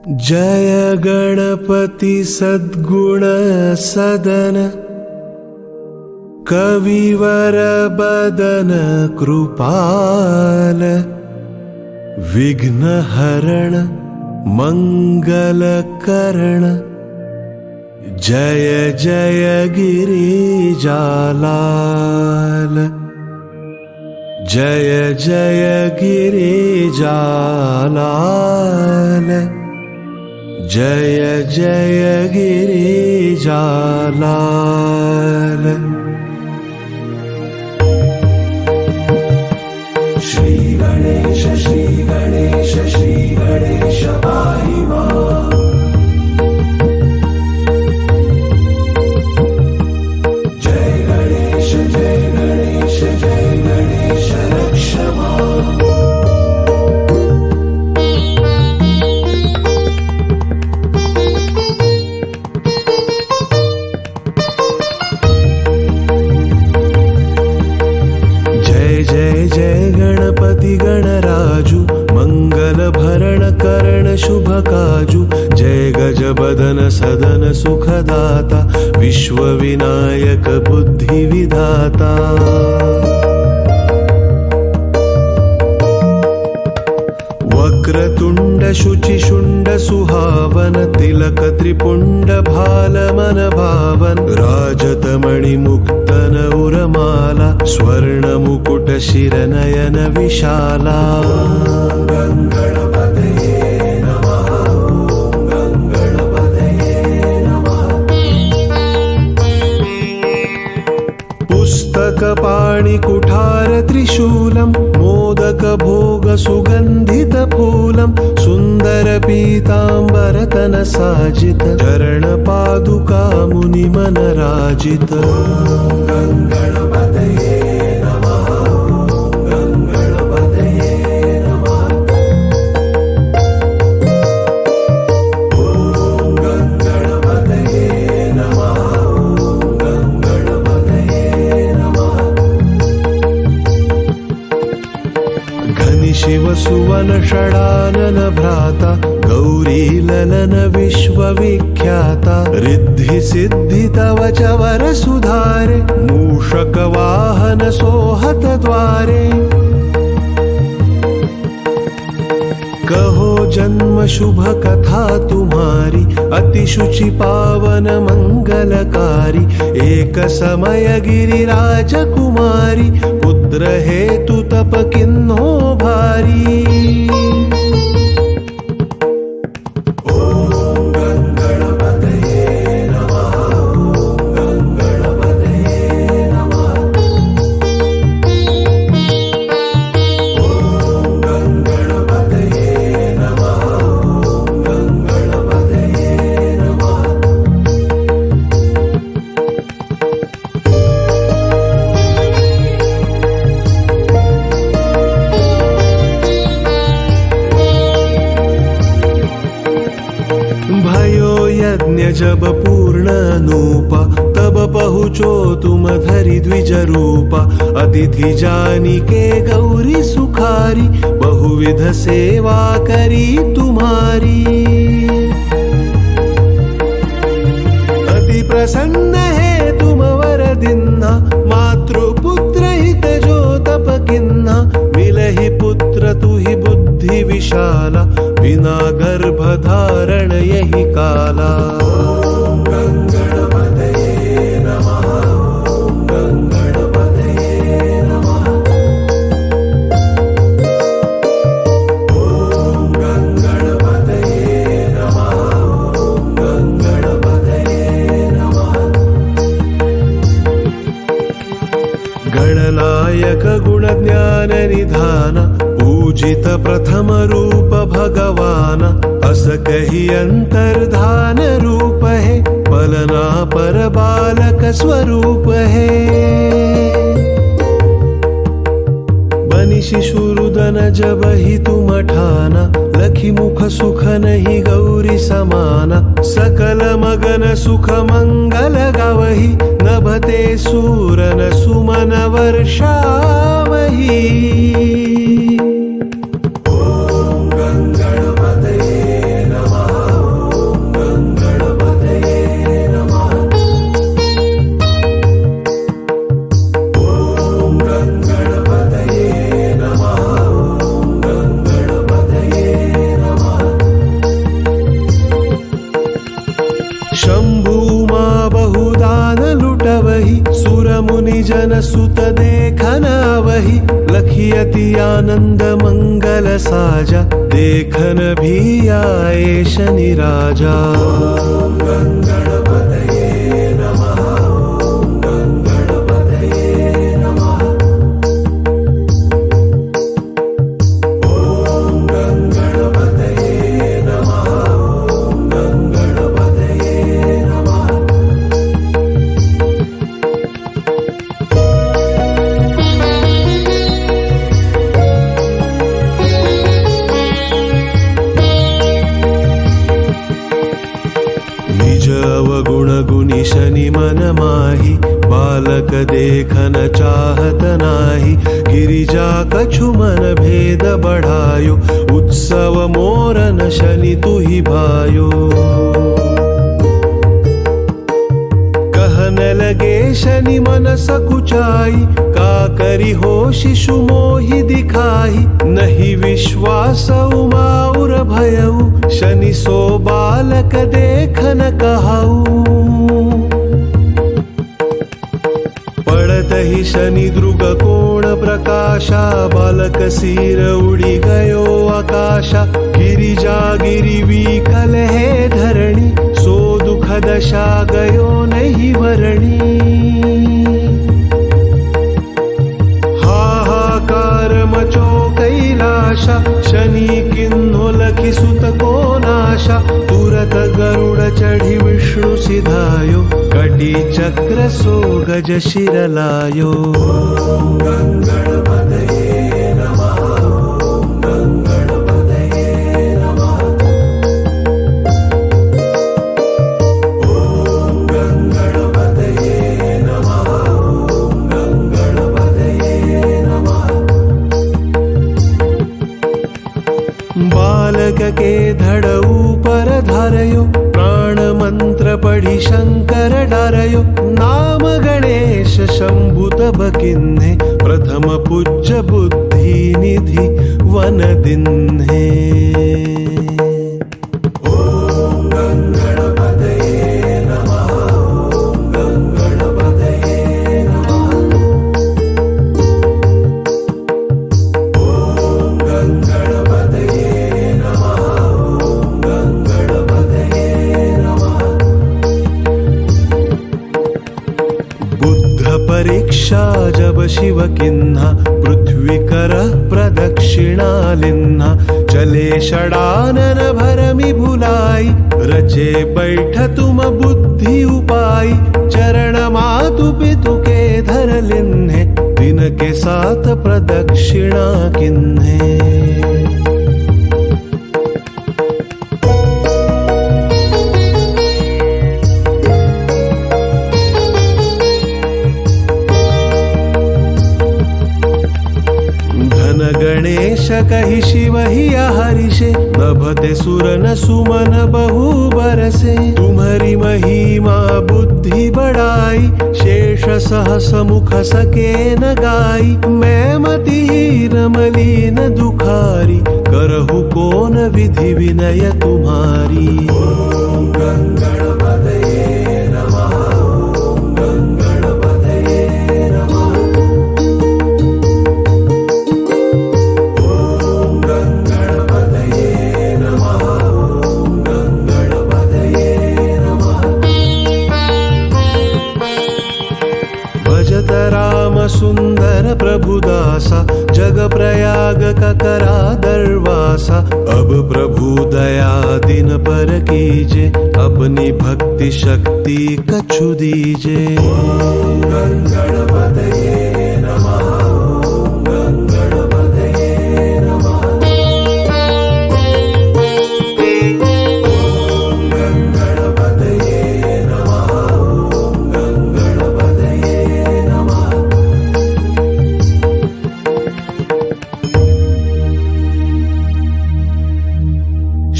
जय गणपति सद्गुण सदन कविवर बदन कृपाल विघ्नहरण मंगलकरण जय जय गिरिजालाल जय जय गिरिजालाल जय जय गिरिजालाल। श्री गणेश श्री गणेश श्री गणेश पाहि मां। जय गणेश जय गणेश जय गणेश रक्ष मां। जय जय गणपति गणराजु मंगल भरण करण शुभ काजु जय गजबदन सदन सुखदाता विश्व विनायक बुद्धि विधाता। वक्रतुंड शुचिशुंड सुहावन तिलक त्रिपुंड भाल मन भावन राजतमणि मुक्तन उरमाला स्वर्ण मुकुट शिर नयन विशाला। गणपतये नमः गणपतये नमः। पुस्तक पाणि कुठार त्रिशूलम मोदक भोग सुगंधित फूलम सुंदर पीतांबर तन साजित चरण पादुका मुनि मन राजित। गणपतये नमः गणपतये नमः। ओम गणपतये नमः गणपतये नमः। घनि शिव सुवन षडानन भ्राता गौरी ललन विश्वविख्याता रिद्धि सिद्धि तव चवर सुधारे मूषक वाहन सोहत द्वारे। कहो जन्म शुभ कथा तुम्हारी अति शुचि पावन मंगलकारी एक समय गिरिराज कुमारी पुत्र हेतु तप किन्हो भारी। यज्ञ जब पूर्ण नूपा तब पहुँचो तुम धरि द्विज रूपा अतिथि जानी के गौरी सुखारी बहुविध सेवा करी तुम्हारी। अति प्रसन्न है तुम वर दिन्हा मातृपुत्र हित जो तप किन्हा मिलहि पुत्र तुहि बुद्धि विशाला बिना गर्भ धारण यही काला। ओम गणपतये नमः ओम गणपतये नमः। ओम गणपतये नमः ओम गणपतये नमः। गणनायक गुण ज्ञान निधान पूजित प्रथम रूप भगवान अस कही अंतर्धान रूप है पलना पर बालक स्वरूप है। बनि शिशुरुदन जब ही तुम ठाना लखी मुख सुख नहीं गौरी समाना सकल मगन सुख मंगल गावही नभते सूरन सुमन वर्षावही। ओम गणपतये नमः जन सुत देखन वही, लखी अति आनंद मंगल साजा, देखन भी आए शनि राजा। ओम गणपतये नमः, ओम गणपतये नमः, ओम गणपतये नमः, ओम गणपतये नमः। निज अवगुण गुणी शनि मन माही, बालक देखन चाहत नाही, गिरिजा कछु मन भेद बढ़ायो, उत्सव मोरन शनि तुहि भायो। कहन लगे शनि मन सकुचाई, का करी हो शिशु मोहि दिखाई, नहीं विश्वास उमाउर भयउ, शनि सो बालक देखन कहऊ। पड़त ही शनि द्रुग कोण प्रकाशा, बालक सिर उड़ी गयो आकाशा, गिरिजा गिरिवी कल है धरणी, सो दुख दशा गयो नहीं वरणी। हाहाकार मचो कैलाशा, शनि किन्हो लखि सुत को नाशा, तुरत गरुड़ चढ़ी विष्णु सिधायो, कटी चक्र सो गज शिर लायो। ओम गणपतये नमः, ओम गणपतये नमः, ओम गणपतये नमः, ओम गणपतये नमः। बालक के धड़ ऊपर धरयो, प्राण मंत्र पढ़ी शंकर डरयो, नाम गणेश शंभु तब किन्हे, प्रथम पूज्य बुद्धि निधि वन दिन्हे। ओम गणपतये नमः, ओम गणपतये नमः, ओम गणपतये नमः, ओम गणपतये नमः। बुद्ध परीक्षा जब शिव किन्हा, पृथ्वी कर प्रदक्षिणा लिन्हा, चले षडानन भरमि भुलाई, रचे बैठ तुम बुद्धि उपाई, चरण मातु पितु के धर लिन्हे, दिन के साथ प्रदक्षिणा किन्हे। गणेश कहि शिव ही हरिषे, नभते सुरन सुमन बहु बरसे, तुम्हारी महिमा बुद्धि बढ़ाई, शेष सहस मुख सके न गाई, मैं मतिहीन मलिन दुखारी, करहु कौन विधि विनय तुम्हारी। ओम गणपतये नमः, ओम गणपतये नमः, राम सुंदर प्रभुदासा, जग प्रयाग ककरा दरवासा, अब प्रभु दया दिन पर कीजे, अपनी भक्ति शक्ति कछु दीजे। ओम गणपतये नमः, ओम गणपतये नमः, ओम गणपतये नमः, ओम गणपतये नमः।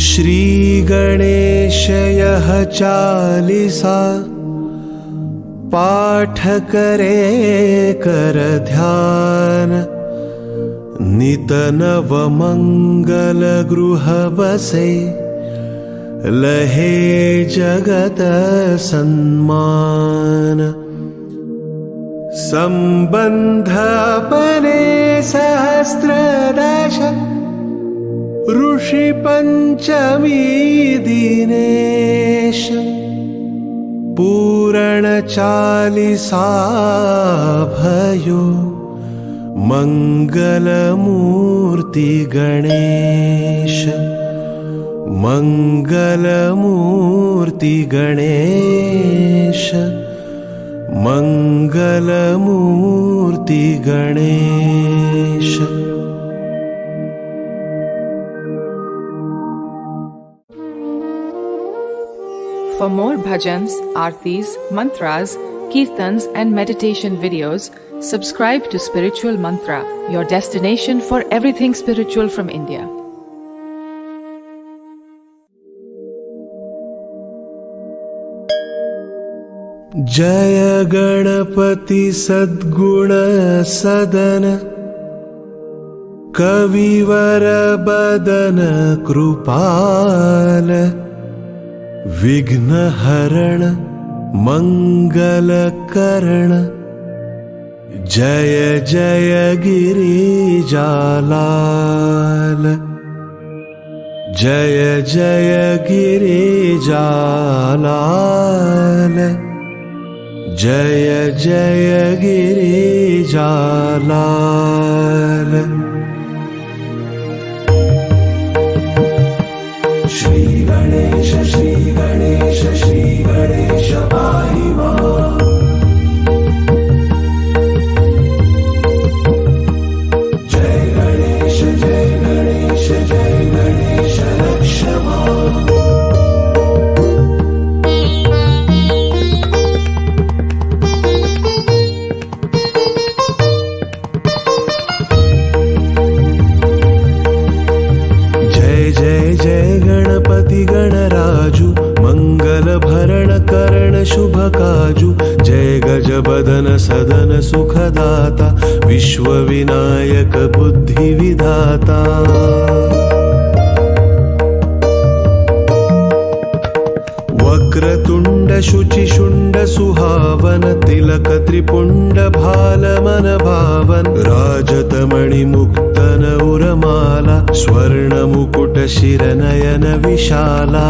श्री गणेश यह चालीसा, पाठ करे कर ध्यान, नित नव मंगल गृह बसे, लहे जगत सन्मान। सम्बन्धपने सहस्रदश ऋषि पञ्चमी दिनेश पूरण चालिसा भयो मंगलमूर्ति Ganesh मंगलमूर्ति Ganesh मंगलमूर्ति Ganesh. For more bhajans, aartis, mantras, kirtans and meditation videos, subscribe to Spiritual Mantra, your destination for everything spiritual from India. जय गणपति सद्गुण सदन कविवर बदन कृपाल विघ्नहरण मंगलकरण जय जय गिरिजालाल जय जय गिरिजालाल जय जय गिरिजालाल। श्री गणेश पाहि मां। जय गणेश रक्ष मां। जय गणपति गणराजु मंगल भरण करण शुभ काजु जय गजबदन सदन सुखदाता विश्व विनायक बुद्धि विधाता। वक्रतुंड शुचिशुंड सुहावन तिलक त्रिपुंड भालमन भावन राजतमणि मुक्तन उरमाला स्वर्ण मुकुट शिर नयन विशाला।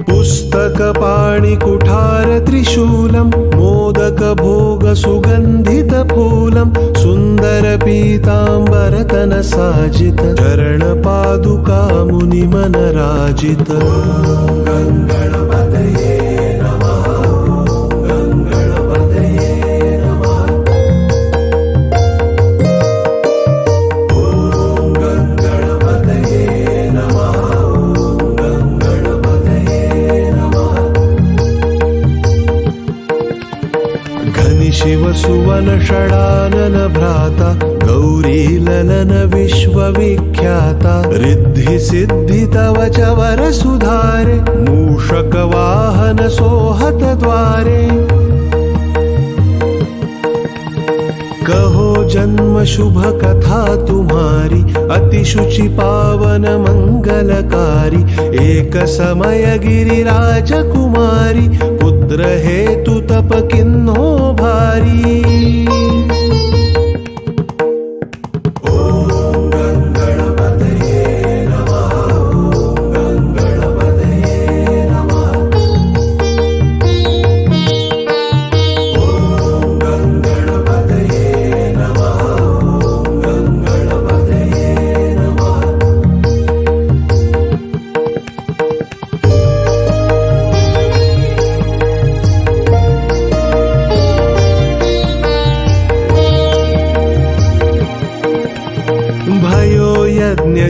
पुस्तक पाणि कुठार त्रिशूलम मोदक भोग सुगंधित फूलम सुंदर पीतांबर तन साजित चरण पादुका मुनि मन राजित। शिव सुवन षडानन भ्राता गौरी ललन विश्वविख्याता रिद्धि सिद्धि तव चवर सुधारे मूषक वाहन सोहत द्वारे। कहो जन्म शुभ कथा तुम्हारी अति शुचि पावन मंगलकारी एक समय गिरिराज कुमारी पुत्र हेतु तप किन्हो भारी।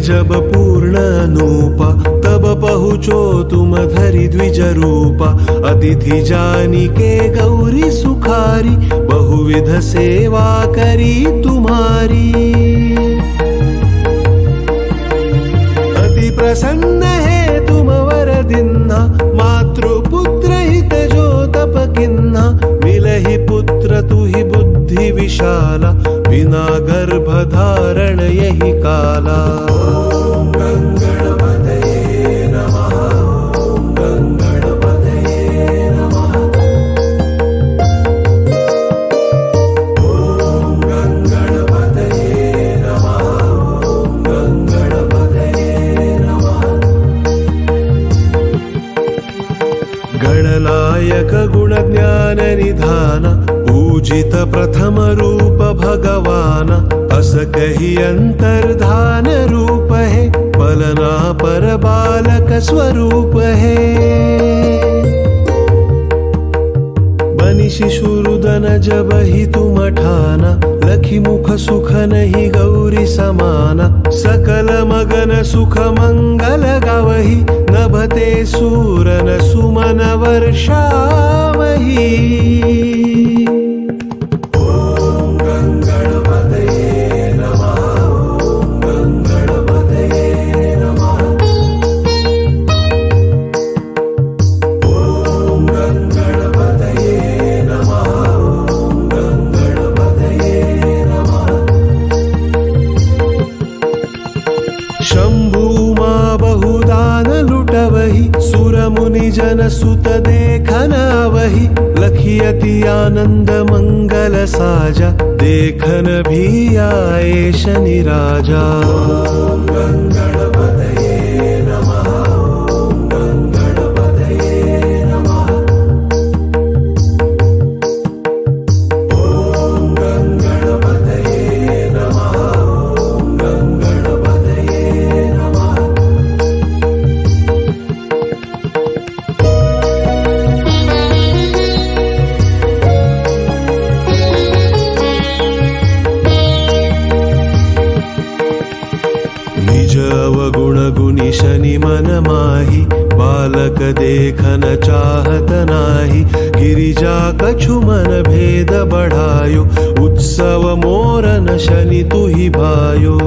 जब पूर्ण नूपा तब पहुँचो तुम धरि द्विज रूपा अतिथि जानी के गौरी सुखारी बहुविध सेवा करी तुम्हारी। अति प्रसन्न है तुम वर दिन्हा मातृपुत्र हित जो तप किन्हा मिलहि पुत्र तुहि बुद्धि विशाला बिना गर्भ धारण यही काला। गणनायक गुणज्ञान निधान पूजित प्रथम रूप भगवान अस कही अंतर्धान रूप है पलना पर बालक स्वरूप है बनी शिशुरुदन जब ही तुम ठाना लखी मुख सुख नहीं गौरी समाना सकल मगन सुख मंगल गावही नभते सूरन सुमन वर्षावही ओम गंगणपतये नमः ओम गंगणपतये नमः ओम गंगणपतये नमः ओम गंगणपतये नमः शंभु मा बहुदान लुटवही सुर मुनि जन सुत देखन वही लखियति आनंद मंगल साजा देखन भी आए शनि राजा ओम गंगणपतये नमः ओम गंगणपतये नमः ओम गंगणपतये नमः ओम गंगणपतये नमः निज अवगुण गुणी शनि मन माही बालक देखन चाहत नाही गिरिजा कछु मन भेद बढ़ायो उत्सव मोरन शनि तुहि भायो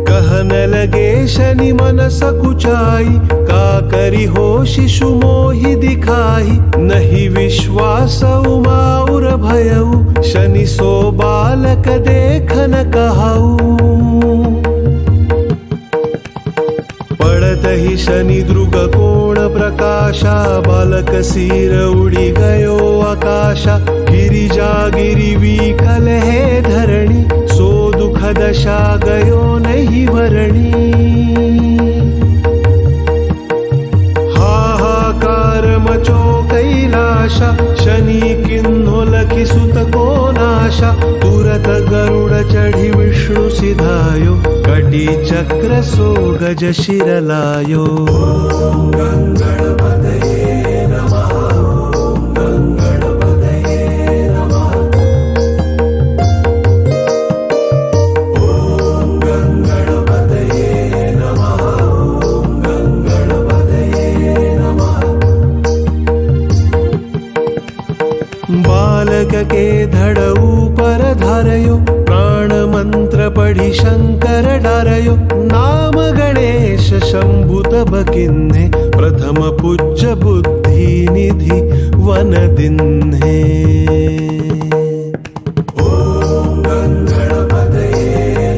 कहन लगे शनि मन सकुचाई का करी हो शिशु मोहि दिखाई नहीं विश्वास उमाउर भयउ शनि सो बालक देखन कहऊ पड़त ही शनि द्रुग कोण प्रकाशा बालक सिर उड़ी गयो आकाशा गिरिजा गिरि विकल है धरणी सो दुख दशा गयो नहीं वरणी हाहाकार मचो कैलाशा शनि किन्हो लखि सुत को नाशा तुरत गरुड़ चढ़ी विष्णु सिधायो कटी चक्र सो गज शिर लायो ओम गंगणपतये नमः ओम गंगणपतये नमः ओम गंगणपतये नमः ओम गंगणपतये नमः बालक के धड़ ऊपर धारयो प्राण मंत्र पढ़ी शंकर डारयो नाम गणेश शंभु तब किन्हे प्रथम पूज्य बुद्धि निधि वन दिन्हे ओम गंगणपतये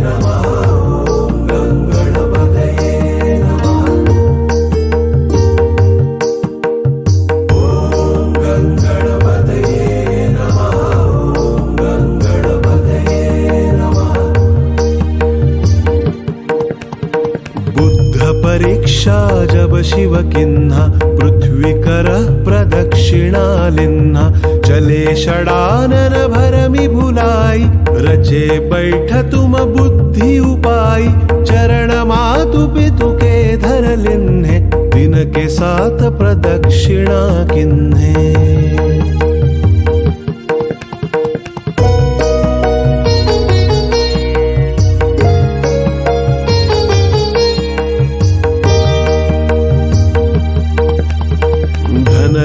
नमः ओम गंगणपतये नमः ओम गंगणपतये नमः ओम गंगणपतये नमः बुद्ध परीक्षा जब शिव किन्हा पृथ्वी कर प्रदक्षिणा लिन्हा चले षडानन भरमि भुलाई रचे बैठ तुम बुद्धि उपाई चरण मातु पितु के धर लिन्हे दिन के साथ प्रदक्षिणा किन्हे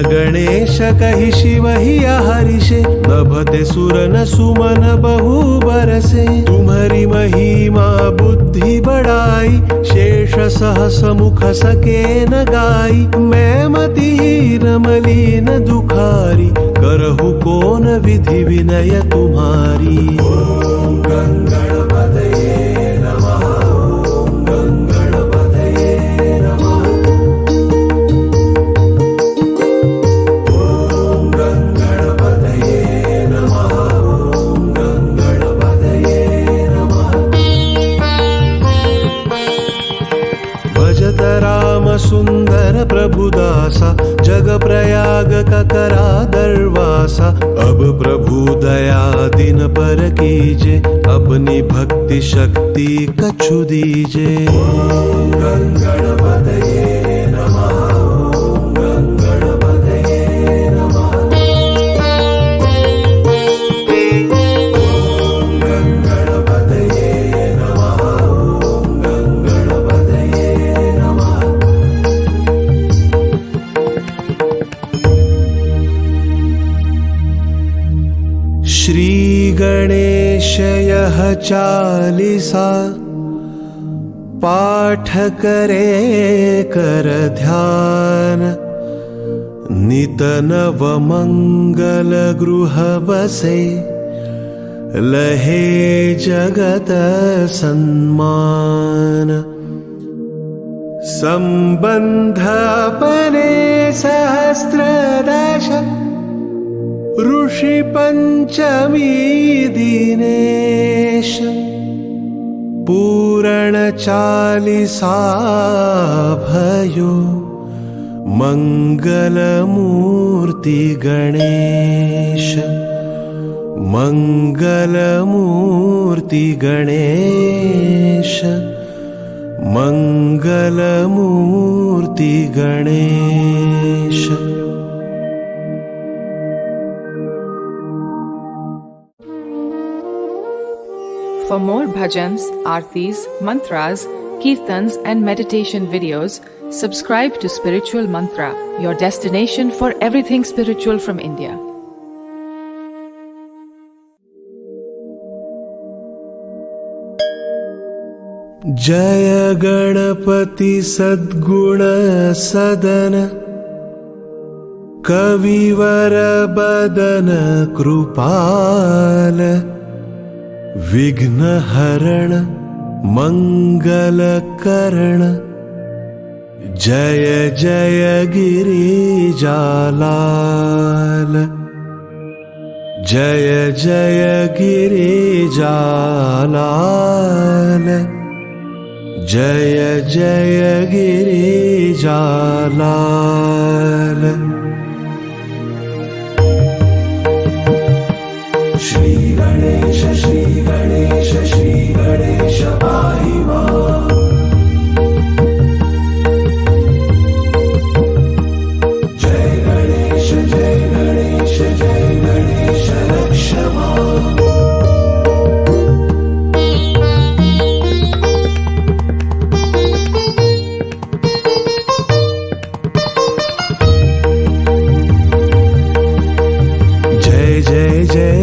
गणेश कहि शिव ही हरिषे नभते सुरन सुमन बहु बरसे तुम्हारी महिमा बुद्धि बढ़ाई शेष सहस मुख सके न गाई मैं मतिहीन मलिन दुखारी करहु कौन विधि विनय तुम्हारी ओम गंगणपतये नमः ओम गंगणपतये नमः सुंदर प्रभुदासा, जग प्रयाग का करा दरवासा। अब प्रभु दया दिन पर कीजे, अपनी भक्ति शक्ति कछु दीजे। ओम गणपतये नमः, ओम गणपतये नमः, ओम गणपतये नमः, ओम गणपतये नमः। श्री गणेश यह चालीसा, पाठ करे कर ध्यान। नित नव मंगल गृह बसे, लहे जगत सन्मान। संबंध अपने सहस्त्रदश, ऋषि पंचमी दिनेश। पूर्ण चालीसा भयो, मंगल मूर्ति गणेश। मंगल मूर्ति गणेश, मंगल मूर्ति Ganesh. For more bhajans, aartis, mantras, kirtans and meditation videos, subscribe to Spiritual Mantra, your destination for everything spiritual from India. जय गणपति सद्गुण सदन, कविवर बदन कृपाल। विघ्न हरण मंगल करण, जय जय गिरिजालाल। जय जय गिरिजालाल, जय जय गिरिजालाल। श्री गणेश श्री गणेश श्री गणेश पाहि मां। जय गणेश जय गणेश जय गणेश रक्ष मां।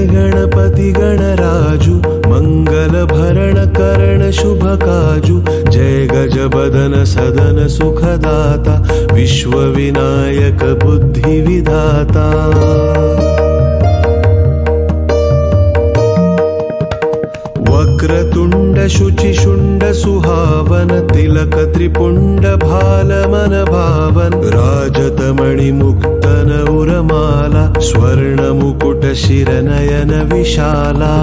गणपति गणराजु, मंगल भरण करण शुभ काजु। जय गजबदन सदन सुखदाता, विश्व विनायक बुद्धि विधाता। वक्रतुंड शुचि शुंड सुहावन, तिलक त्रिपुंड भाल मन भावन। राजतमणि मुक्तन उरमाला, स्वर्ण मुकुट शिर नयन विशाला।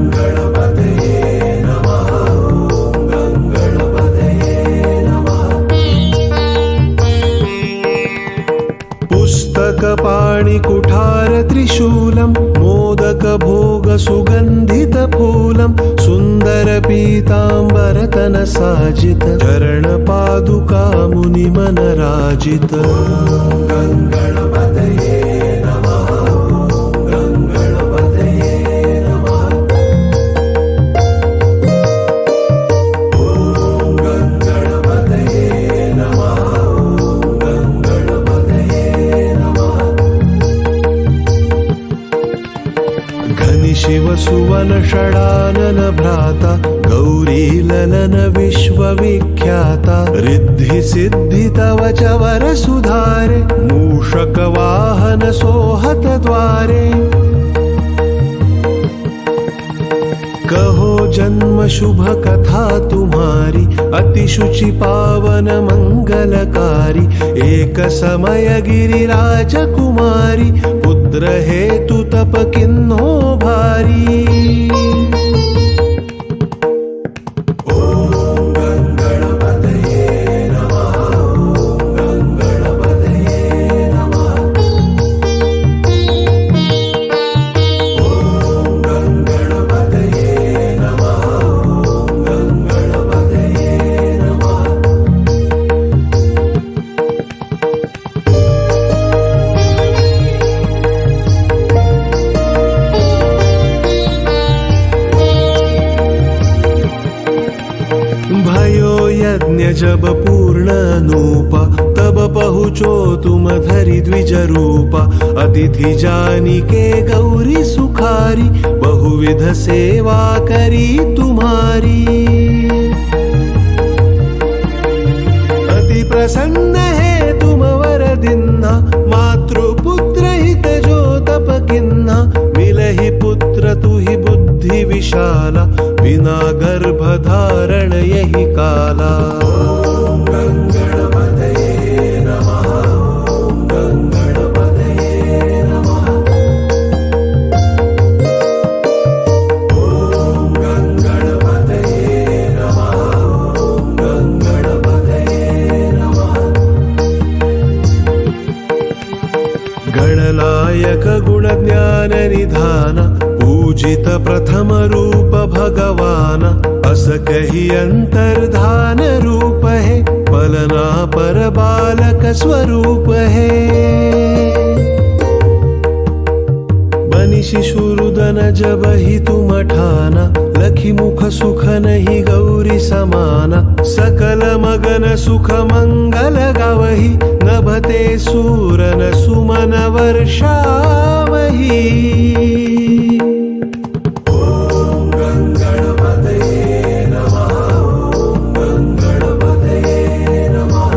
गणपतये नमः, ओम गणपतये नमः। पुस्तक पाणि कुठार त्रिशूलम, मोदक भोग सुगंधित फूलम। सुंदर पीतांबर तन साजित, चरण पादुका मुनि मन राजित। गणपतये नमः, ओम गणपतये नमः। ओम गणपतये नमः, ओम गणपतये नमः। घनि शिव सुवन षडानन भ्राता, गौरी ललन विश्वविख्याता। रिद्धि सिद्धि तव चवर सुधारे, मूषक वाहन सोहत द्वारे। कहो जन्म शुभ कथा तुम्हारी, अति शुचि पावन मंगलकारी। एक समय गिरिराज कुमारी, पुत्र हेतु तप किन्हो भारी। ओम गणपतये नमः, पूर्ण नूपा तब पहुँचो तुम धरि द्विज रूपा अतिथि जानिके गौरी सुखारी बहुविध सेवा करी तुम्हारी अति प्रसन्न है तुम वर दिन्हा मातृपुत्र हित जो तप किन्हा मिलहि पुत्र तुहि बुद्धि विशाला बिना गर्भ धारण यही काला ओम गणपतये नमः ओम गणपतये नमः ओम गणपतये नमः ओम गणपतये नमः गणनायक गुणज्ञान निधान पूजित प्रथम रूप भगवान अस कहि अंतर्धान रूप है पलना पर बालक स्वरूप है बनि शिशुरुदन जब ही तुम ठाना लखी मुख सुख नहीं गौरी समाना सकल मगन सुख मंगल गावही नभते सूरन सुमन वर्षावही ओम गणपतये नमः ओम गणपतये नमः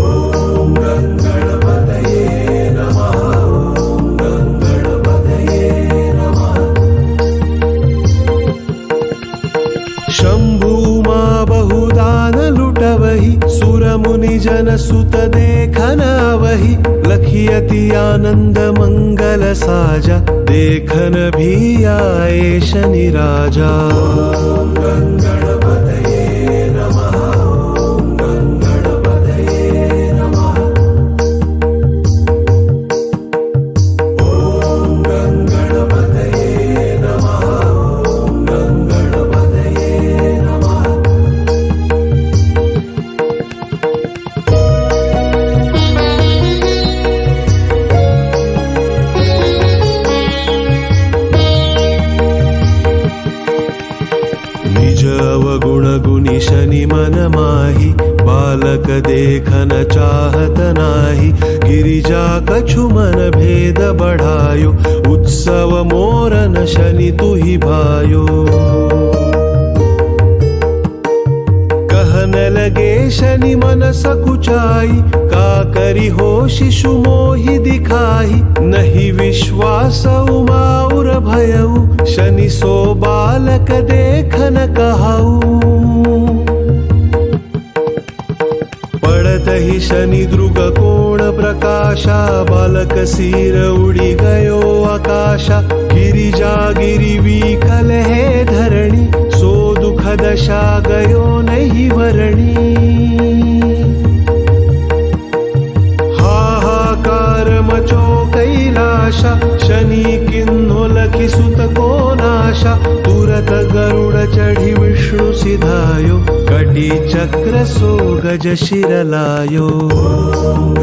ओम गणपतये नमः ओम गणपतये नमः शंभु मा बहुदान लुटवही सुर मुनि जन सुत देखन वही लखियति आनंद मंगल साजा देखन भी आए शनि राजा ओम गणपतये नमः ओम गणपतये नमः ओम गणपतये नमः ओम गणपतये नमः निज अवगुण गुणी शनि मन माही बालक देखन चाहत नाही गिरिजा कछु मन भेद बढ़ायो उत्सव मोरन शनि तुहि भायो कहन लगे शनि मन सकुचाई का करी हो शिशु मोहि दिखाई नहीं विश्वास उमाउर भयउ शनि सो बालक देखन कहाऊ पड़त ही शनि द्रुग कोण प्रकाशा बालक सिर उड़ी गयो आकाशा गिरिजा गिरि विकल है धरणी सो दुख दशा गयो नहीं वरणी हाहाकार मचो कैलाशा शनि किन्हो लखि सुत को नाशा तुरत गरुड़ चढ़ी विष्णु सिधायो कटी चक्र सो गज शिर लायो ओम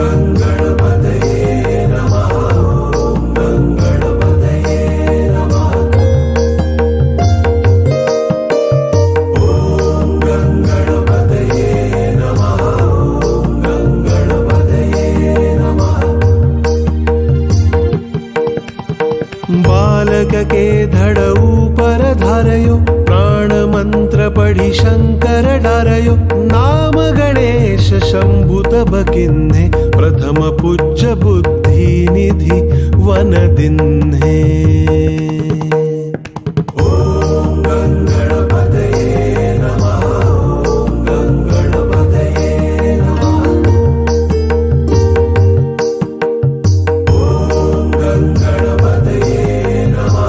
गणपतये नमः ओम गणपतये नमः ओम गणपतये नमः ओम गणपतये नमः बालक के धड़ ऊपर धारयो प्राण मंत्र पढ़ी शंकर डारयो नाम गणेश शंभु तब किन्हे प्रथम पूज्य बुद्धि निधि वन दिन्हे ओम गणपतये नमः ओम गणपतये नमः ओम गणपतये नमः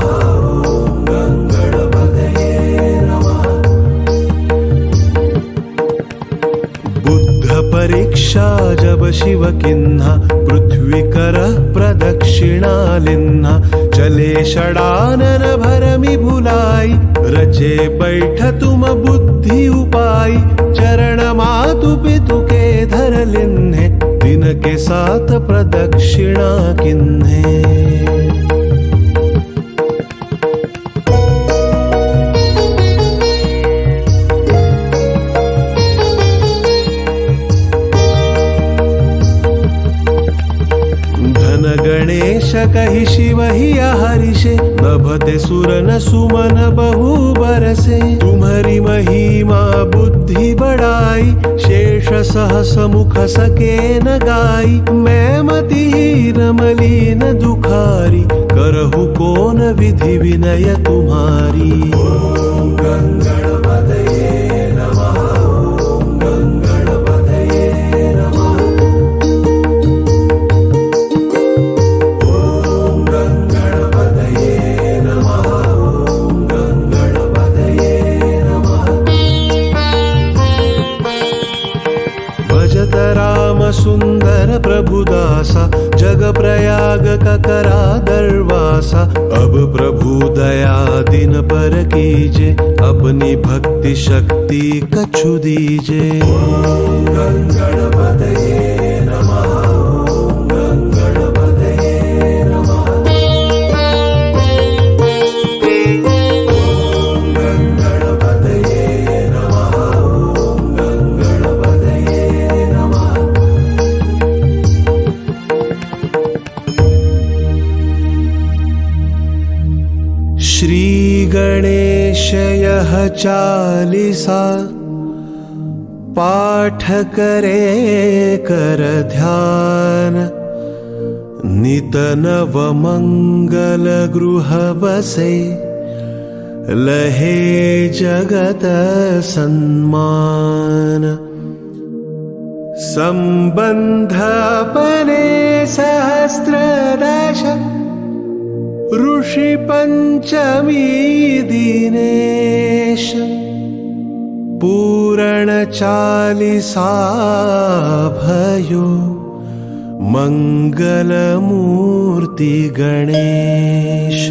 ओम गणपतये नमः बुद्ध परीक्षा जब शिव किन्हा पृथ्वी कर प्रदक्षिणा लिन्हा चले षडानन भरमि भुलाई रचे बैठ तुम बुद्धि उपाई चरण मातु पितु के धर लिन्हे दिन के साथ प्रदक्षिणा किन्हे यश कहि शिव ही हरिषे, नभते सुर न सुमन बहु बरसे। तुम्हारी महिमा बुद्धि बढ़ाई, शेष सहस मुख सके न गाई। मैं मतिहीन मलिन दुखारी, करहु कौन विधि विनय तुम्हारी। ओम गंगणपतये नमः, ओम गंगणपतये नमः, ओम गंगणपतये नमः, ओम गंगणपतये नमः। भजत राम सुंदर प्रभुदासा, जग प्रयाग का करा दरवासा। अब प्रभु दया दिन पर कीजे, अपनी भक्ति शक्ति कछु दीजे। ओम गंगणपतये नमः, ओम गंगणपतये नमः, ओम गंगणपतये नमः, ओम गंगणपतये नमः। श्री गणेश यह चालीसा, पाठ करे कर ध्यान। नित नव मंगल गृह बसे, लहे जगत सन्मान। संबंध अपने सहस्त्रदश, ऋषि पंचमी दिनेश। पूर्ण चालीसा भयो, मंगल मूर्ति गणेश।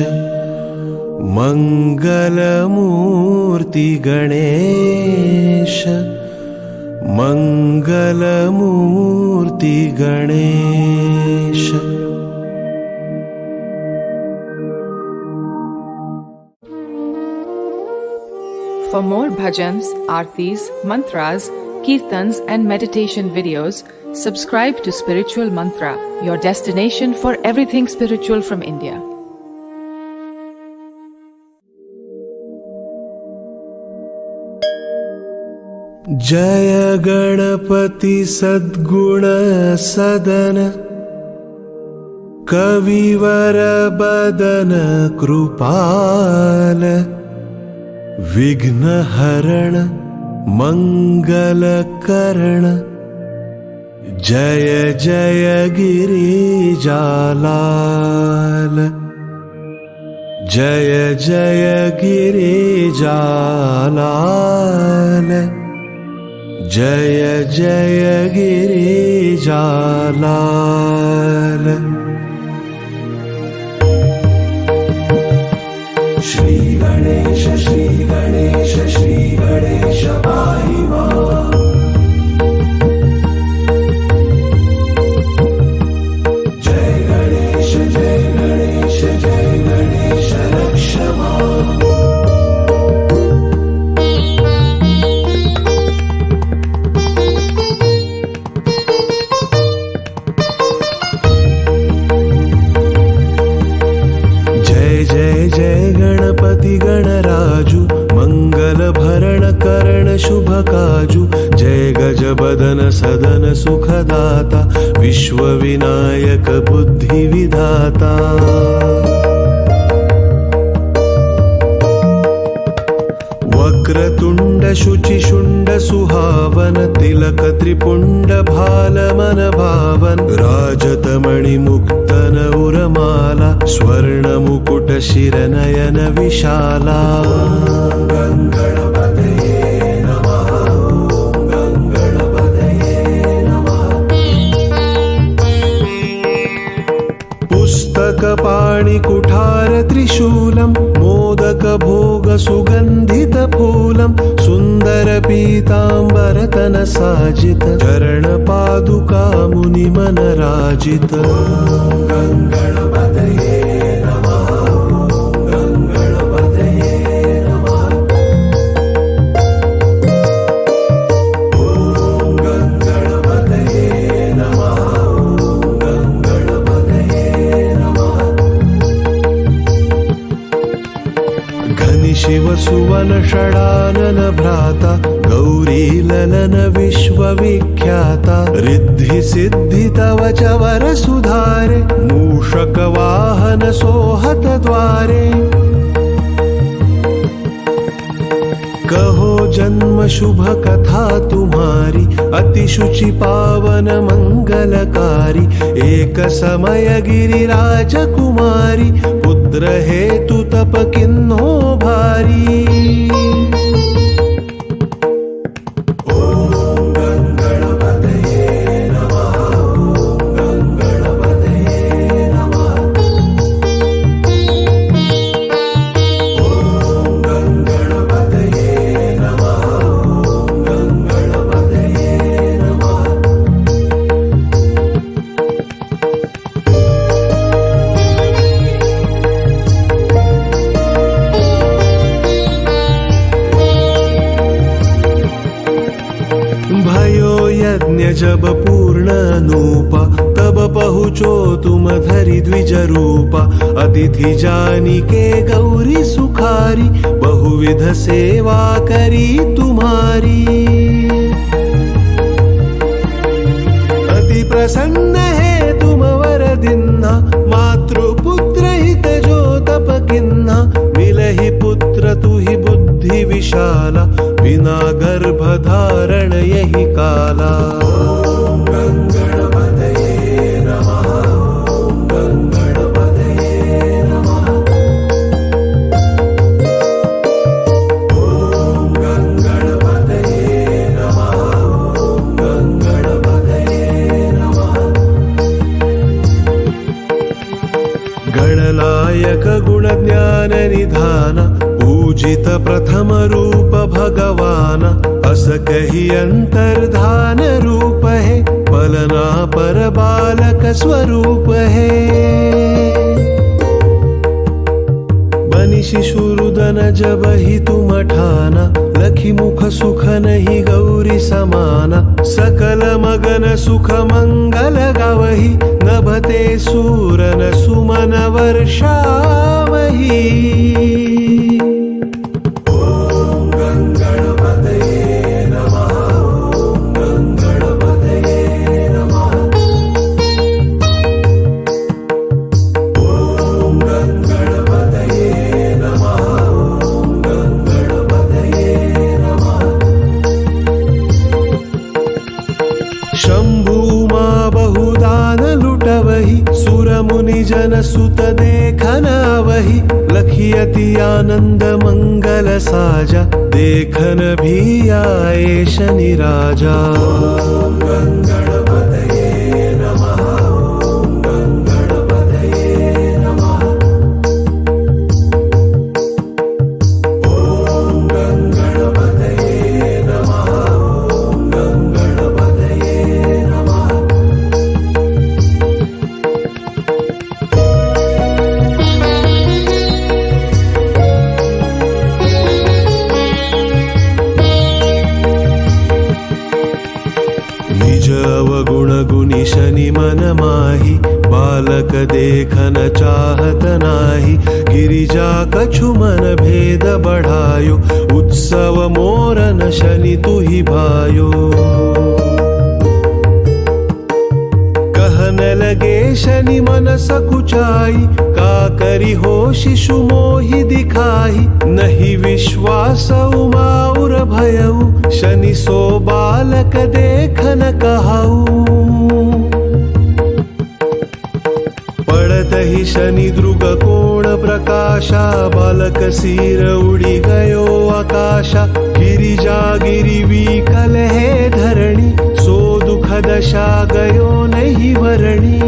मंगल मूर्ति गणेश, मंगल मूर्ति Ganesh. For more bhajans, aartis, mantras, kirtans and meditation videos, subscribe to Spiritual Mantra, your destination for everything spiritual from India. जय गणपति सद्गुण सदन, कविवर बदन कृपाल। विघ्न हरण मंगल करण, जय जय गिरिजालाल। जय जय गिरिजालाल, जय जय गिरिजालाल। श्री गणेश श्री गणेश श्री गणेश पाहि मां। जय गणेश जय गणेश जय गणेश रक्ष मां। जय गणपति गणराजु, मंगल भरण करण शुभ काजु। जय गज बदन सदन सुखदाता, विश्व विनायक बुद्धि विधाता। वक्रतुंड शुचि शुंड सुहावन, तिलक त्रिपुंड भाल मन भावन। राजत मणि मुक्तन उरमाला, स्वर्ण मुकुट शिर नयन विशाला। गंगणपतये नमः, ओम गंगणपतये नमः। पुस्तक पाणि कुठार त्रिशूलम, मोदक भोग सुगंधित फूलम। सुंदर पीतांबर तन साजित, चरण पादुका मुनि मन राजित। गंगणपतये नमः, ओम गंगणपतये नमः। ओम गंगणपतये नमः, ओम गंगणपतये नमः। सुवन षडानन भ्राता गौरी ललन विश्वविख्याता रिद्धि सिद्धि तव च वर सुधारे मूषक वाहन सोहत द्वारे कहो जन्म शुभ कथा तुम्हारी अति शुचि पावन मंगलकारी एक समय गिरिराज कुमारी पुत्र हेतु तप किन्हो भारी जब पूर्ण नूपा तब पहुँचो तुम धरि द्विज रूपा अतिथि जानी के गौरी सुखारी बहुविध सेवा करी तुम्हारी अति प्रसन्न है तुम वर दिन्हा मातृपुत्र हित जो तप किन्हा मिलहि पुत्र तुहि बुद्धि विशाला बिना गर्भ धारण यही काला गणनायक गुण ज्ञान निधान पूजित प्रथम रूप भगवान अस कही अंतर्धान रूप है पलना पर बालक स्वरूप है बनि शिशुरुदन जब ही तुम ठाना लखी मुख सुख नहीं गौरी समाना सकल मगन सुख मंगल गावही नभते सूरन सुमन वर्षावही जन सुत देखन वही लखियति आनंद मंगल साजा देखन भी आए शनि राजा शनि मन माही बालक देखन चाहत नाही गिरिजा कछु मन भेद बढ़ायो उत्सव मोरन शनि तुहि भायो कहन लगे शनि मन सकुचाई का करी हो शिशु मोहि दिखाई नहीं विश्वास उमाउर भयउ शनि सो बालक देखन कहऊ ही शनि द्रुग कोण प्रकाशा बालक सिर उड़ी गयो आकाशा गिरिजा गिरि विकल है धरणी सो दुख दशा गयो नहीं वरणी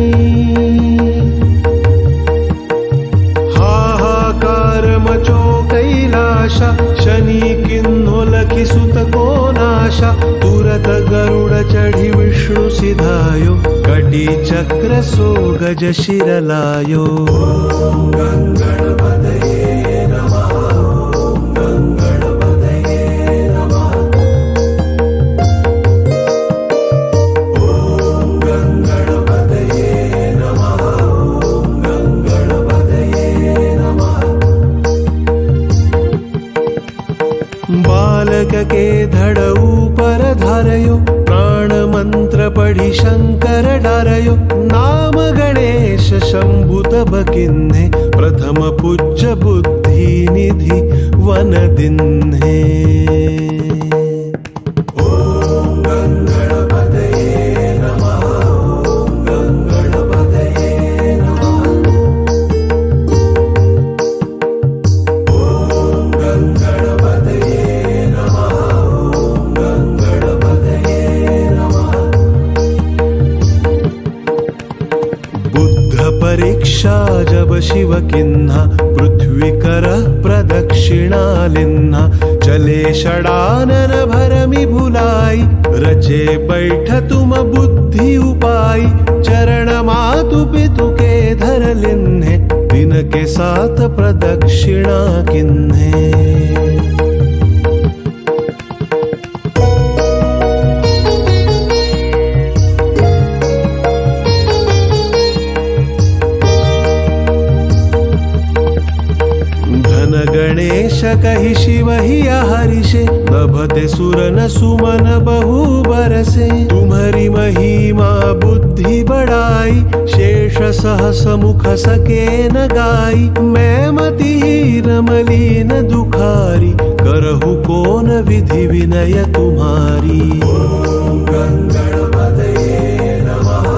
हाहाकार मचो कैलाशा शनि किन्हो लखि सुत को नाशा तुरत गरुड़ चढ़ी विष्णु सिधायो कटी चक्र सो गज शिर लायो मंत्र पढी शंकर डारयो नाम गणेश शंभु तब किन्हे प्रथम पूज्य बुद्धि निधि वन दिन्हे परीक्षा जब शिव किन्हा पृथ्वी कर प्रदक्षिणा लिन्हा चले षडानन भरमि भुलाई रचे बैठ तुम बुद्धि उपाई चरण मातु पितु के धर लिन्हे दिन के साथ प्रदक्षिणा किन्हे गणेश कहि शिव ही हरिषे नभते सुरन सुमन बहु बरसे तुम्हारी महिमा बुद्धि बढ़ाई शेष सहस मुख सके न गाई मैं मतिहीन मलिन दुखारी करहु कौन विधि विनय तुम्हारी ओम गणपतये नमः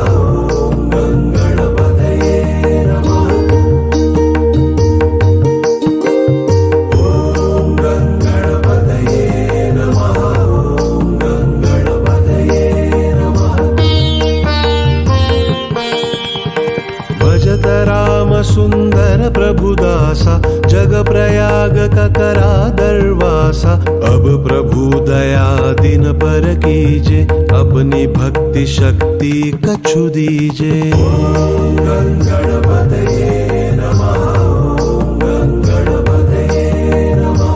ओम गणपतये नमः राम सुंदर प्रभुदासा जग प्रयाग का करा दरवासा अब प्रभु दया दिन पर कीजे अपनी भक्ति शक्ति कछु दीजे ओम गणपतये नमः ओम गणपतये नमः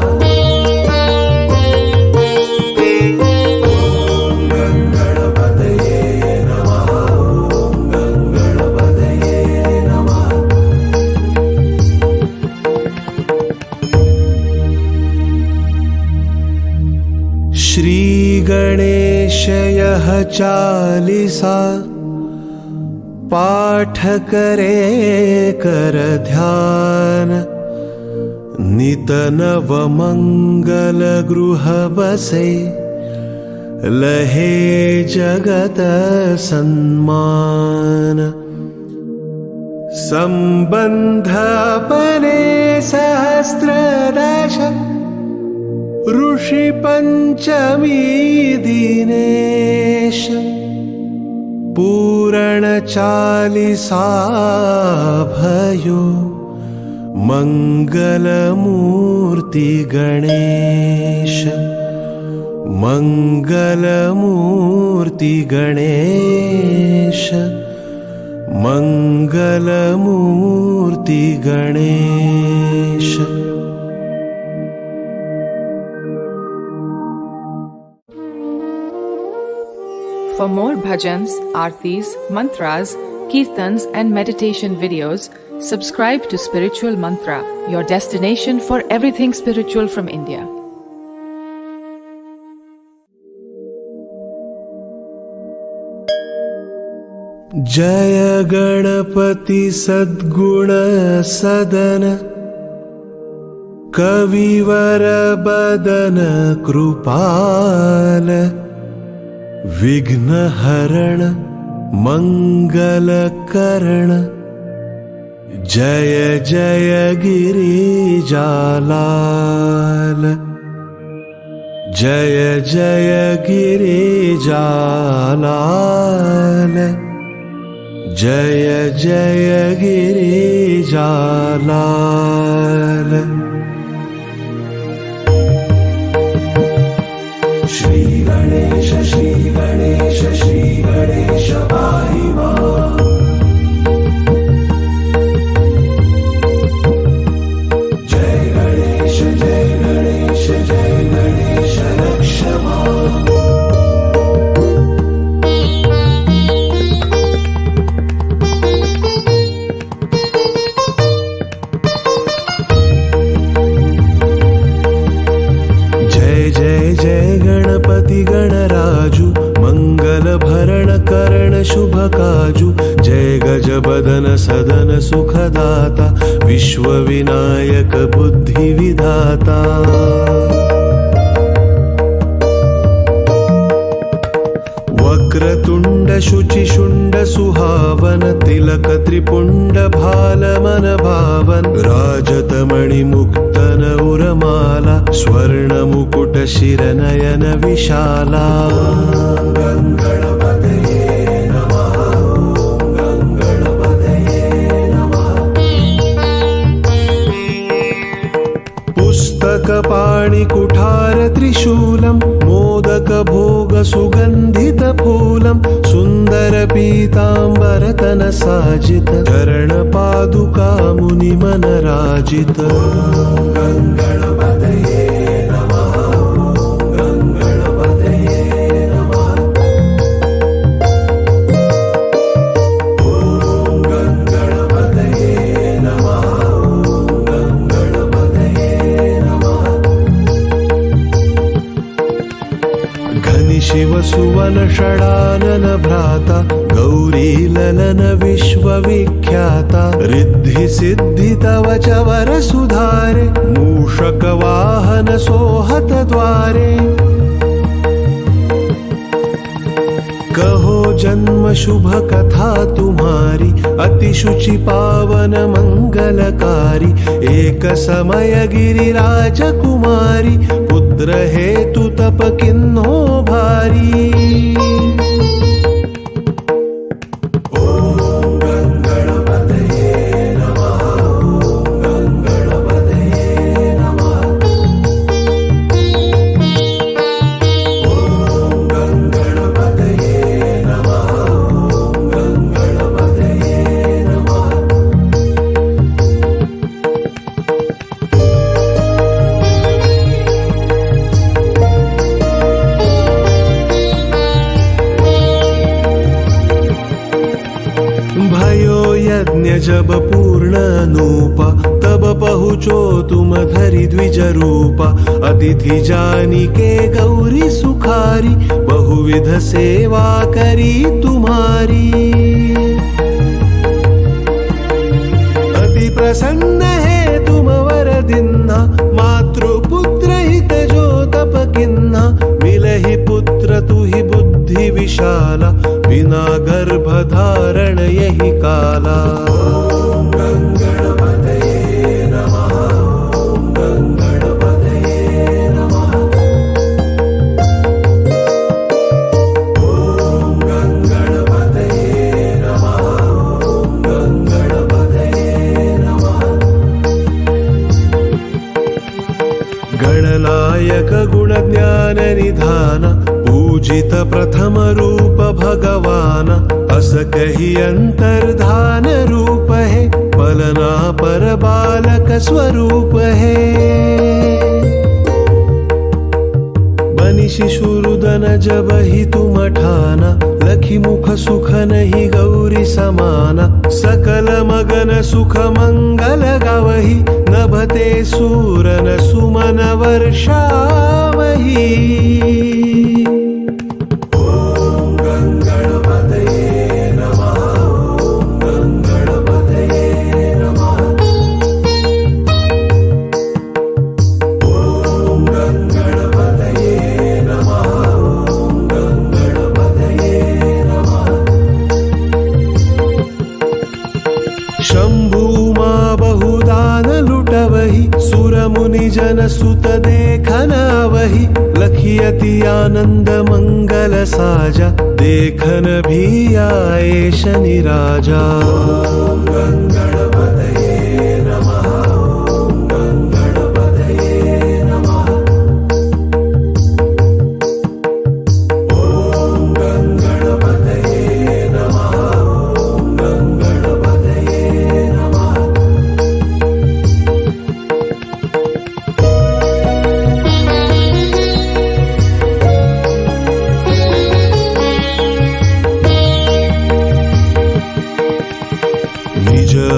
ओम गणपतये नमः ओम गणपतये नमः श्री गणेश यह चालीसा पाठ करे कर ध्यान नित नव मंगल गृह बसे लहे जगत सन्मान संबंध अपने सहस्त्रदश ऋषि पंचमी दिनेश पूरण चालीसा भयो मंगल मूर्ति गणेश मंगल मूर्ति गणेश मंगल मूर्ति Ganesh For more bhajans, aartis, mantras, kirtans and meditation videos, subscribe to Spiritual Mantra, your destination for everything spiritual from India. जय गणपति सद्गुण सदन कविवर बदन कृपाल विघ्न हरण मंगल करण जय जय गिरिजालाल जय जय गिरिजालाल जय जय गिरिजालाल श्री गणेश श्री गणेश श्री गणेश पाहि मां जय गणेश जय गणेश जय गणेश रक्ष मां जय जय गणपति गणराजु मंगल भरण शुभ काजू जय गजबदन सदन सुखदाता विश्वविनायक बुद्धि विधाता वक्रतुंड शुचिशुंड सुहावन तिलक त्रिपुंड भालमन भावन राजतमणि मुक्तन उरमाला स्वर्ण मुकुट शिर नयन विशाला पुस्तक पाणि कुठार त्रिशूलम मोदक भोग सुगंधित फूलम सुंदर पीतांबर तन साजित चरण पादुका मुनि मन राजित शिव सुवन षडानन भ्राता गौरी ललन विश्वविख्याता रिद्धि सिद्धि तव चवर सुधारे मूषक वाहन सोहत द्वारे कहो जन्म शुभ कथा तुम्हारी अति शुचि पावन मंगलकारी एक समय गिरिराज कुमारी पुत्र हेतु तप किन्हो भारी जब पूर्ण अनुपा तब पहुँचो तुम धरि द्विज रूपा अतिथि जानी के गौरी सुखारी बहुविध सेवा करी तुम्हारी अति प्रसन्न है तुम वर दिन्हा मातृपुत्र हित जो तप किन्हा मिलहि पुत्र तुहि बुद्धि विशाला बिना गर्भ धारण यही काला गणनायक गुण ज्ञान निधान पूजित प्रथम रूप भगवान अस कही अंतर्धान रूप है पलना पर बालक स्वरूप है बनि शिशुरुदन जब ही तुम ठाना लखी मुख सुख नहीं गौरी समाना सकल मगन सुख मंगल गावही नभते सूरन सुमन वर्षावही मुनि जन सुत देखन वही लखियति आनंद मंगल साजा देखन भी आए शनि राजा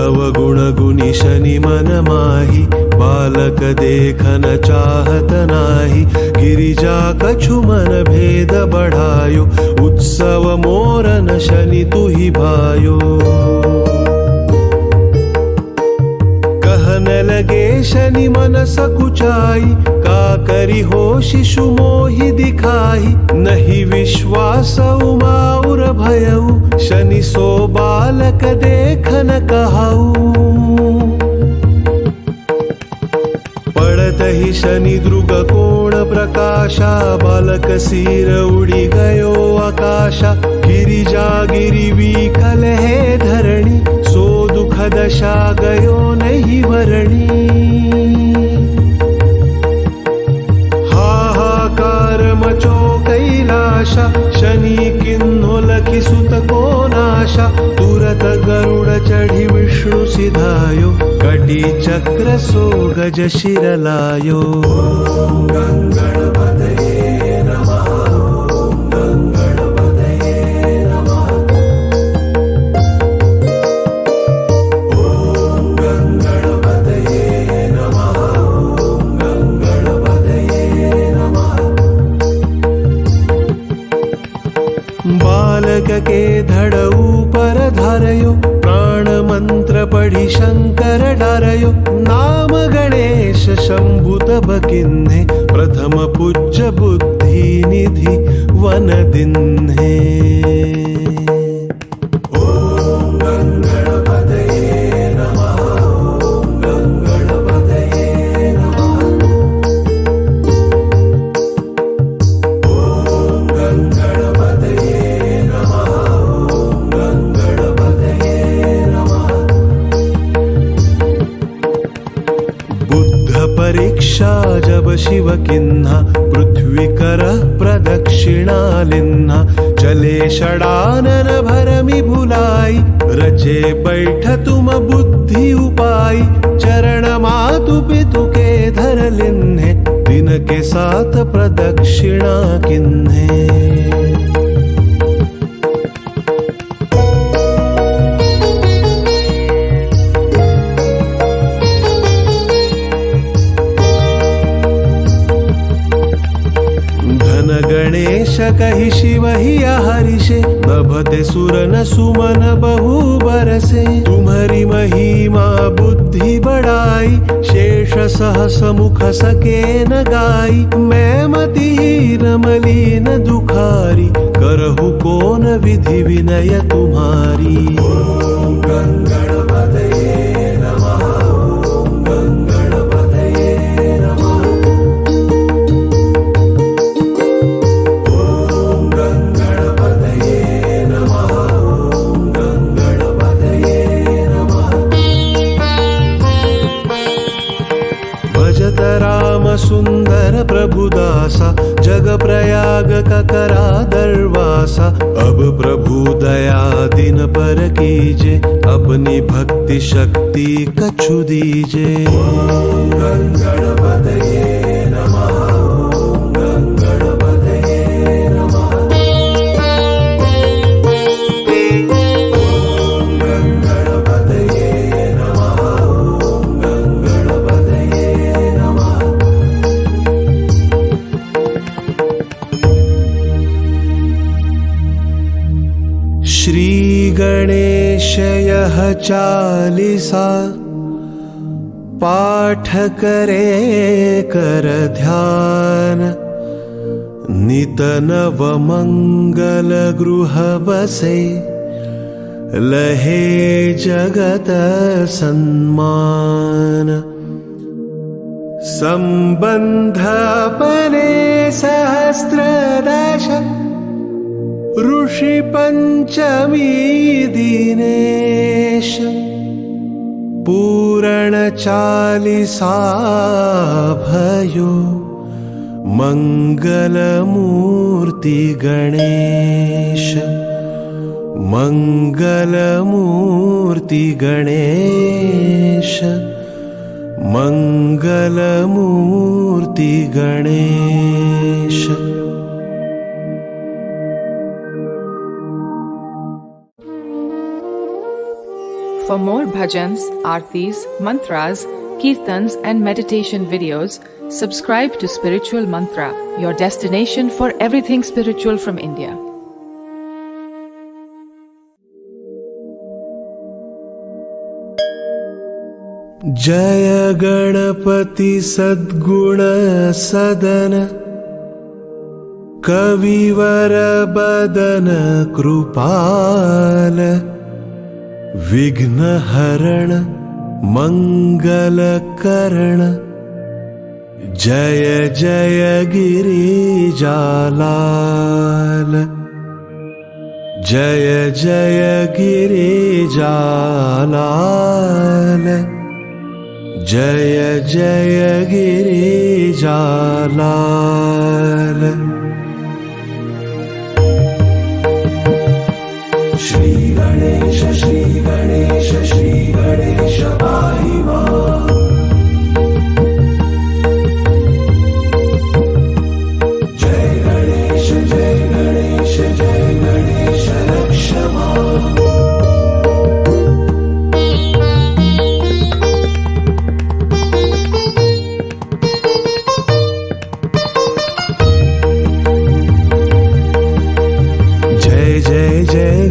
अवगुण गुणी शनि मन माही बालक देखन चाहत नाही गिरिजा कछु मन भेद बढ़ायो उत्सव मोह मोरन शनि तुहि भायो। कहने लगे शनि मन सकुचाई, का करी हो शिशु मोहि दिखाई। नहीं विश्वास उमा उर भयउ, शनि सो बालक देखन कहऊ। पड़त ही शनि द्रुग कोण प्रकाशा, बालक सिर उड़ी गयो आकाशा। गिरिजा गिरिवी कल है धरणी, सो दुख दशा गयो नहीं वरणी। हाहाकार मचो कैलाशा, शनि किन्हो लखि सुत को नाशा। तुरत गरुड़ चढ़ी विष्णु सिधायो, कटी चक्र सो गज शिर लायो। ओम गंगणपतये नमः, ओम गंगणपतये नमः। ओम गंगणपतये नमः, ओम गंगणपतये नमः। बालक के धड़ ऊपर धारयो, प्राण मंत्र पढ़ी शंकर डरयो। नाम गणेश शंभु तब किन्हे, प्रथम पूज्य बुद्धि निधि वन दिन्हे। ओम गंगणपतये नमः, ओम गंगणपतये नमः। ओम गंगणपतये नमः, ओम गंगणपतये नमः। बुद्ध परीक्षा जब शिव किन्हा, पृथ्वी कर प्रदक्षिणा लिन्हा। चले षडानन भरमि भुलाई, रचे बैठ तुम बुद्धि उपाई। चरण मातु पितु के धर लिन्हे, दिन के साथ प्रदक्षिणा किन्हे। गणेश कहि शिव ही हरिषे, नभते सुरन सुमन बहु बरसे। तुम्हारी महिमा बुद्धि बढ़ाई, शेष सहस मुख सके न गाई। मैं मतिहीन मलिन दुखारी, करहु कौन विधि विनय तुम्हारी। ओम गंगणपतये नमः, ओम गंगणपतये नमः। राम सुंदर प्रभुदासा, जग प्रयाग का करा दरवासा। अब प्रभु दया दिन पर कीजे, अपनी भक्ति शक्ति कछु दीजे। ओम गंगणपतये नमः, ओम गंगणपतये नमः। ओम गंगणपतये नमः, ओम गंगणपतये नमः। श्री गणेश यह चालीसा, पाठ करे कर ध्यान। नित नव मंगल गृह बसे, लहे जगत सन्मान। संबंध अपने सहस्त्रदश, ऋषि पंचमी दिनेश। पूरण चालीसा भयो, मंगल मूर्ति गणेश। मंगल मूर्ति गणेश, मंगल मूर्ति Ganesh. For more bhajans, aartis, mantras, kirtans and meditation videos, subscribe to Spiritual Mantra, your destination for everything spiritual from India. जय गणपति सद्गुण सदन कविवर बदन कृपाल विघ्नहरण मंगलकरण जय जय गिरिजालाल जय जय गिरिजालाल जय जय गिरिजालाल श्री गणेश श्री गणेश श्री गणेश पाहि मां जय गणेश जय गणेश जय गणेश रक्ष मां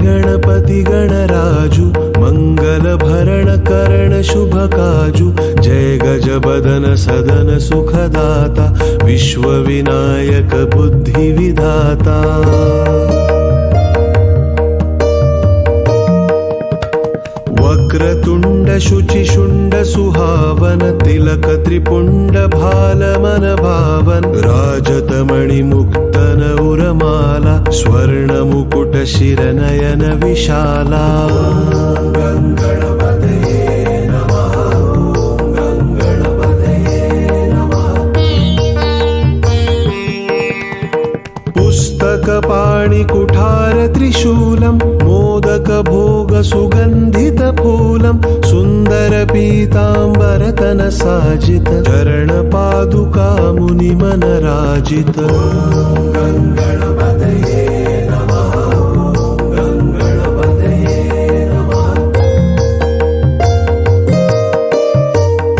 गणपति गणराजु मंगल भरण करण शुभ काजु जय गजबदन सदन सुखदाता विश्व विनायक बुद्धि विधाता वक्रतुंड शुचिशुंड सुहावन तिलक त्रिपुंड भाल मन भावन राजतमणि मुक्तन उरमाला स्वर्ण मुकुट शिर नयन विशाला गणपतये नमः गणपतये नमः पुस्तक पाणि कुठार त्रिशूलम मोदक भोग सुगंधित फूलम सुंदर पीतांबर तन साजित चरण पादुका मुनि मन राजित गणपतये नमः गणपतये नमः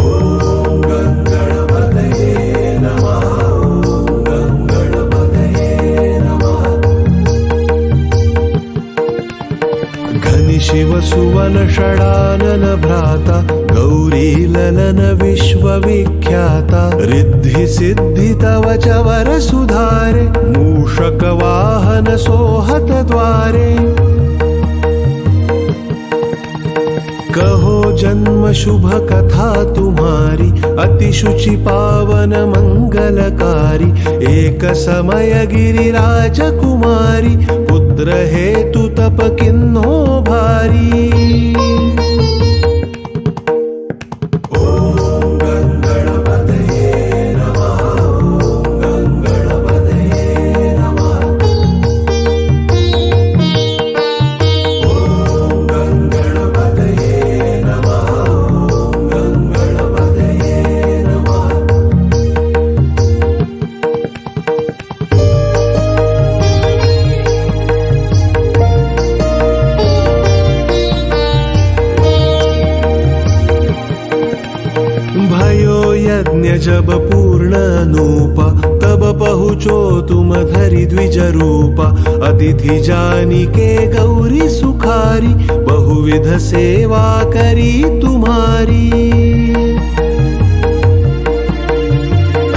ओम गणपतये नमः गणपतये नमः घनि शिव सुवन षडानन भ्राता गौरी ललन विश्वविख्याता रिद्धि सिद्धि तव चवर सुधारे मूषक वाहन सोहत द्वारे कहो जन्म शुभ कथा तुम्हारी अति शुचि पावन मंगलकारी एक समय गिरिराज कुमारी पुत्र हेतु तप किन्हो भारी यज्ञ जब पूर्ण नूपा तब पहुँचो तुम धरि द्विज रूपा अतिथि जानी के गौरी सुखारी बहुविध सेवा करी तुम्हारी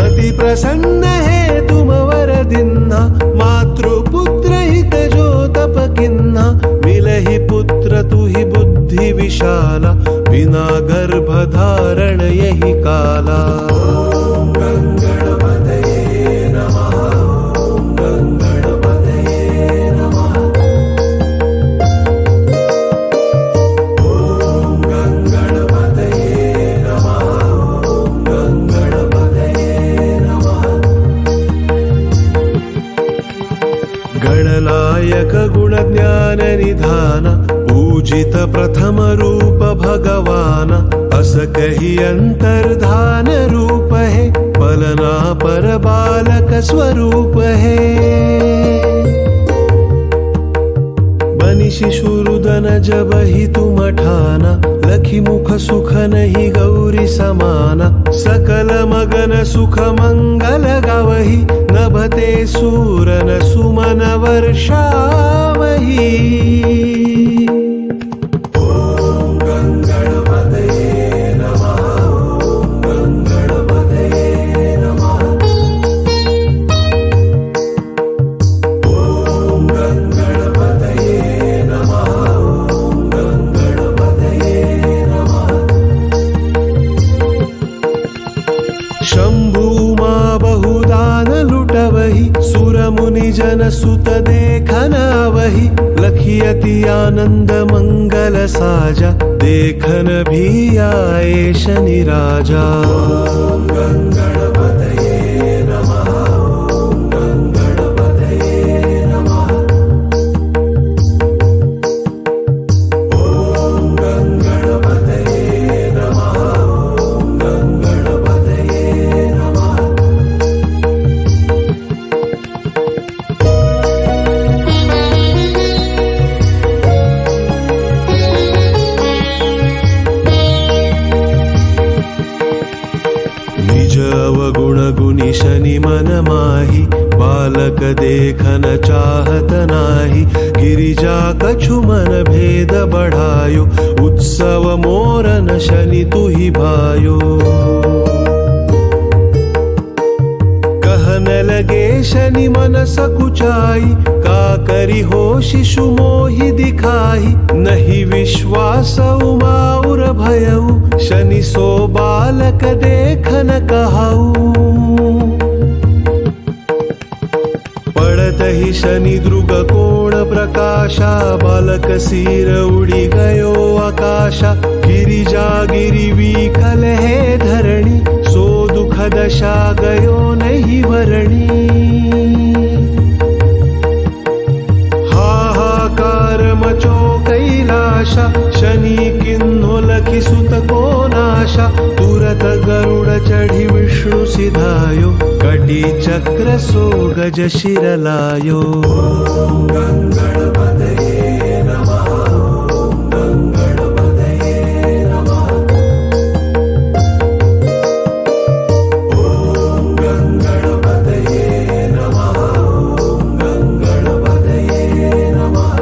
अति प्रसन्न है तुम वर दिन्हा मातृपुत्र हित जो तप किन्हा मिलहि पुत्र तुहि बुद्धि विशाला बिना गर्भ धारण यही काला ओम गणपतये नमः ओम गणपतये नमः ओम गणपतये नमः ओम गणपतये नमः गणनायक गुण ज्ञान निधान पूजित प्रथम रूप भगवान अस कही अंतर्धान रूप है पलना पर बालक स्वरूप है बनि शिशुरुदन जब ही तुम ठाना लखी मुख सुख नहीं गौरी समाना सकल मगन सुख मंगल गावही नभते सूरन सुमन वर्षावही ओम गणपतये नमः गावही लखियति आनंद मंगल साजा देखन भी आए शनि राजा। ओम गंगणपतये नमः। ओम गंगणपतये नमः। ओम गंगणपतये नमः। ओम गंगणपतये नमः। निज अवगुण गुणी शनि मन माही बालक देखन चाहत नाही। गिरिजा कछु मन भेद बढ़ायो उत्सव मोरन शनि तुहि भायो। कहन लगे शनि मन सकुचाई का करी हो शिशु मोहि दिखाई। नहीं विश्वास उमाउर भयउ शनि सो बालक देखन कहऊ। पड़त ही शनि द्रुग कोण प्रकाशा बालक सिर उड़ी गयो आकाशा। गिरिजा गिरिवी कल है धरणी सो दुख दशा गयो नहीं वरणी। हाहाकार मचो कैलाशा शनि किन्हो लखि सुत को नाशा। तुरत गरुड़ चढ़ी विष्णु सिधायो कटी चक्र सो गज शिर लायो। ओम गंगणपतये नमः। ओम गंगणपतये नमः। ओम गंगणपतये नमः। ओम गंगणपतये नमः।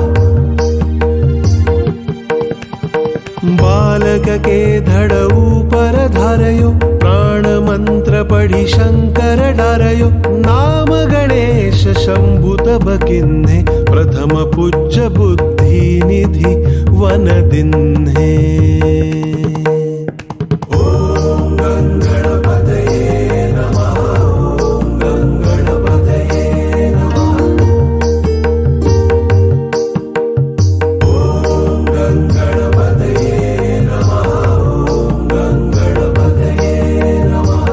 बालक के धड़ ऊपर धारयो प्राण मंत्र पढ़ी शंकर डरयो। नाम गणेश शंभु तब किन्हे प्रथम पूज्य बुद्धि निधि वन दिन्हे। ओम गंगणपतये नमः। ओम गंगणपतये नमः। ओम गंगणपतये नमः। ओम गंगणपतये नमः।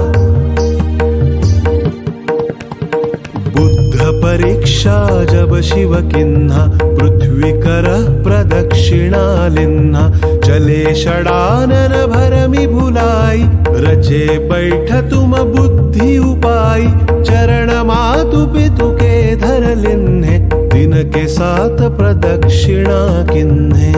बुद्ध परीक्षा जब शिव किन्हा पृथ्वी कर प्रदक्षिणा लिन्हा। चले षडानन भरमि भुलाई रचे बैठ तुम बुद्धि उपाई। चरण मातु पितु के धर लिन्हे दिन के साथ प्रदक्षिणा किन्हे।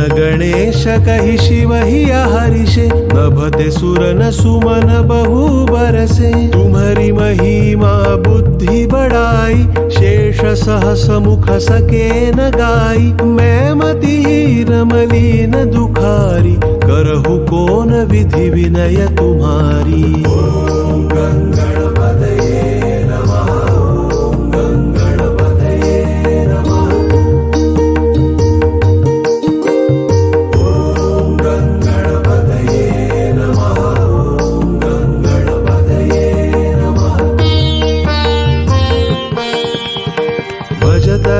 गणेश कहि शिव ही हरिषे नभते सुर न सुमन बहु बरसे। तुम्हारी महिमा बुद्धि बढ़ाई शेष सहस मुख सके न गाई। मैं मतिहीन मलिन दुखारी करहु कौन विधि विनय तुम्हारी। ओम गंगणपतये नमः। ओम गंगणपतये नमः।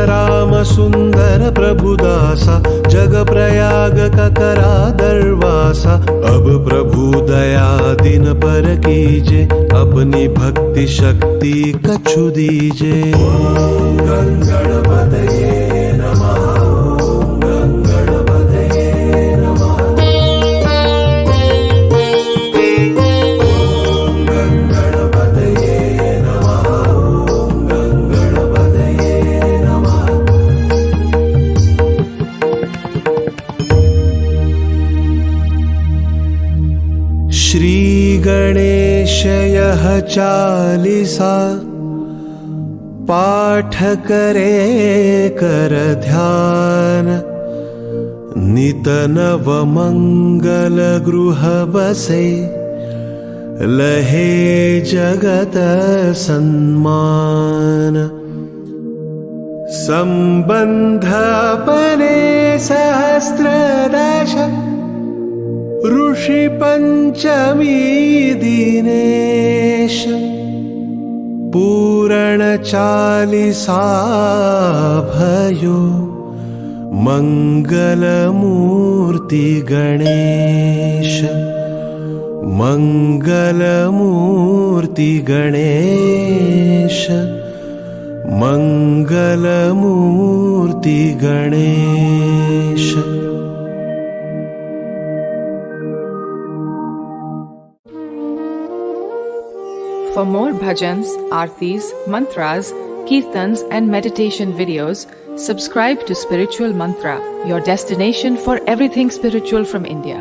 राम सुंदर प्रभुदासा जग प्रयाग ककरा दरवासा। अब प्रभु दया दिन पर कीजे अपनी भक्ति शक्ति कछु दीजे। ओम गंगणपतये नमः। ओम गंगणपतये नमः। ओम गंगणपतये नमः। ओम गंगणपतये नमः। श्री गणेश यह चालीसा पाठ करे कर ध्यान। नित नव मंगल गृह बसे लहे जगत सम्मान। संबंध अपने सहस्रदश ऋषि पंचमी दिनेश पूरण चालिसा भयो मंगलमूर्ति Ganesh मंगलमूर्ति Ganesh मंगलमूर्ति Ganesh. For more bhajans, aartis, mantras, kirtans and meditation videos, subscribe to Spiritual Mantra, your destination for everything spiritual from India.